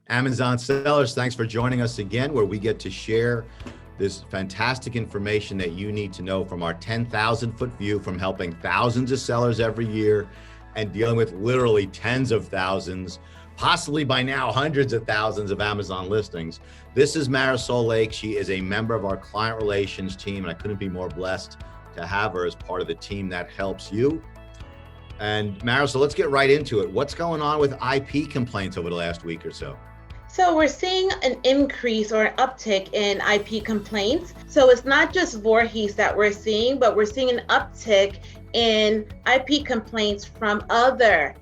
Amazon sellers, thanks for joining us again, where we get to share this fantastic information that you need to know from our 10,000-foot view from helping thousands of sellers every year and dealing with literally tens of thousands, possibly by now hundreds of thousands of Amazon listings. This is Marisol Lake. She is a member of our client relations team, and I couldn't be more blessed to have her as part of the team that helps you. And Marisol, let's get right into it. What's going on with IP complaints over the last week or so? So we're seeing an increase or an uptick in IP complaints. So it's not just Voorhees that we're seeing, but we're seeing an uptick in IP complaints from other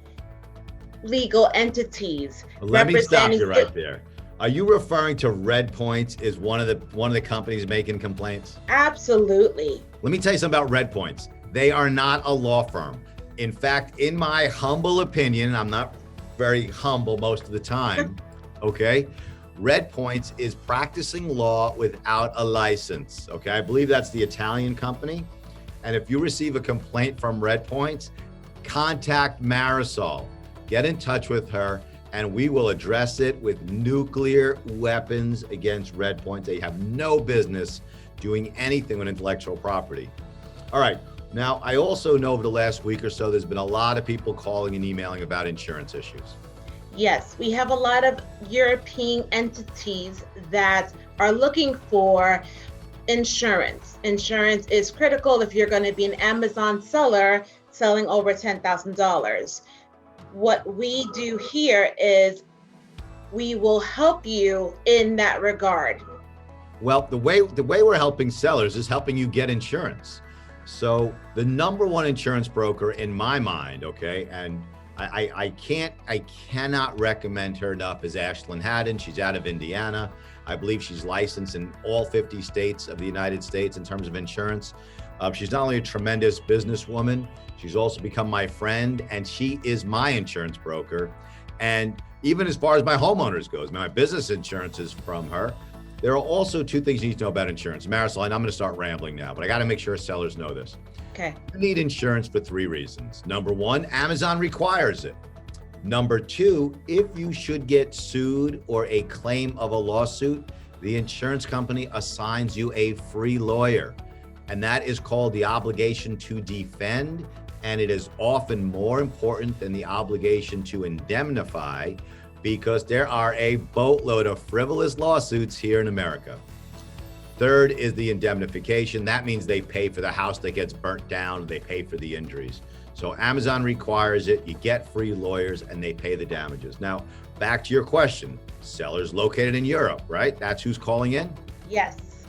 legal entities. Let me stop you right there. Are you referring to Red Points as one of the companies making complaints? Absolutely. Let me tell you something about Red Points. They are not a law firm. In fact, in my humble opinion, I'm not very humble most of the time, okay? Red Points is practicing law without a license, okay? I believe that's the Italian company. And if you receive a complaint from Red Points, contact Marisol. Get in touch with her, and we will address it with nuclear weapons against Red Points. They have no business doing anything with intellectual property. All right. Now, I also know over the last week or so, there's been a lot of people calling and emailing about insurance issues. Yes, we have a lot of European entities that are looking for insurance. Insurance is critical if you're going to be an Amazon seller selling over $10,000. What we do here is we will help you in that regard. Well, the way we're helping sellers is helping you get insurance. So the number one insurance broker in my mind, okay, and I cannot recommend her enough, is Ashlyn Haddon. She's out of Indiana. I believe she's licensed in all 50 states of the United States in terms of insurance. She's not only a tremendous businesswoman, she's also become my friend, and she is my insurance broker. And even as far as my homeowners goes, my business insurance is from her. There are also two things you need to know about insurance. Marisol, and I'm going to start rambling now, but I got to make sure sellers know this. Okay. You need insurance for three reasons. Number one, Amazon requires it. Number two, if you should get sued or a claim of a lawsuit, the insurance company assigns you a free lawyer. And that is called the obligation to defend. And it is often more important than the obligation to indemnify, because there are a boatload of frivolous lawsuits here in America. Third is the indemnification. That means they pay for the house that gets burnt down, they pay for the injuries. So Amazon requires it, you get free lawyers, and they pay the damages. Now, back to your question, sellers located in Europe, right? That's who's calling in? Yes.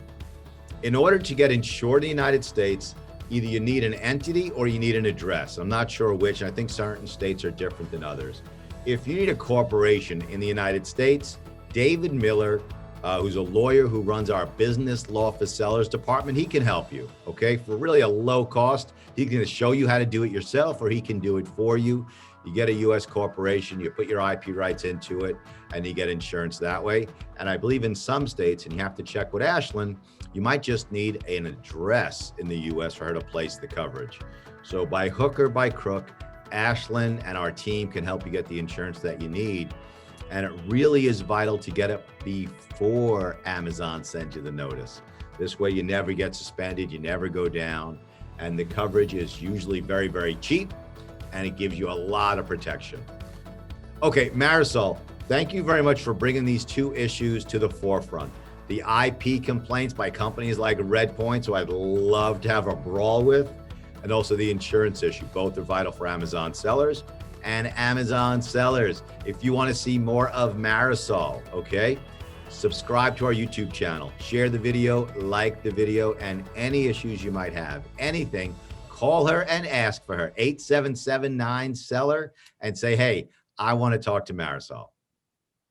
In order to get insured in the United States, either you need an entity or you need an address. I'm not sure which, and I think certain states are different than others. If you need a corporation in the United States, David Miller, who's a lawyer who runs our business law for sellers department, he can help you, okay? For really a low cost. He can show you how to do it yourself, or he can do it for you. You get a US corporation, you put your IP rights into it, and you get insurance that way. And I believe in some states, and you have to check with Ashlyn, you might just need an address in the US for her to place the coverage. So by hook or by crook, Ashlyn and our team can help you get the insurance that you need. And it really is vital to get it before Amazon sends you the notice. This way you never get suspended, you never go down, and the coverage is usually very, very cheap, and it gives you a lot of protection. Okay, Marisol, thank you very much for bringing these two issues to the forefront. The IP complaints by companies like Red Points, who I'd love to have a brawl with, and also the insurance issue. Both are vital for Amazon sellers and Amazon sellers. If you want to see more of Marisol, okay, subscribe to our YouTube channel, share the video, like the video, and any issues you might have, anything, call her and ask for her, 877-9-SELLER, and say, hey, I want to talk to Marisol.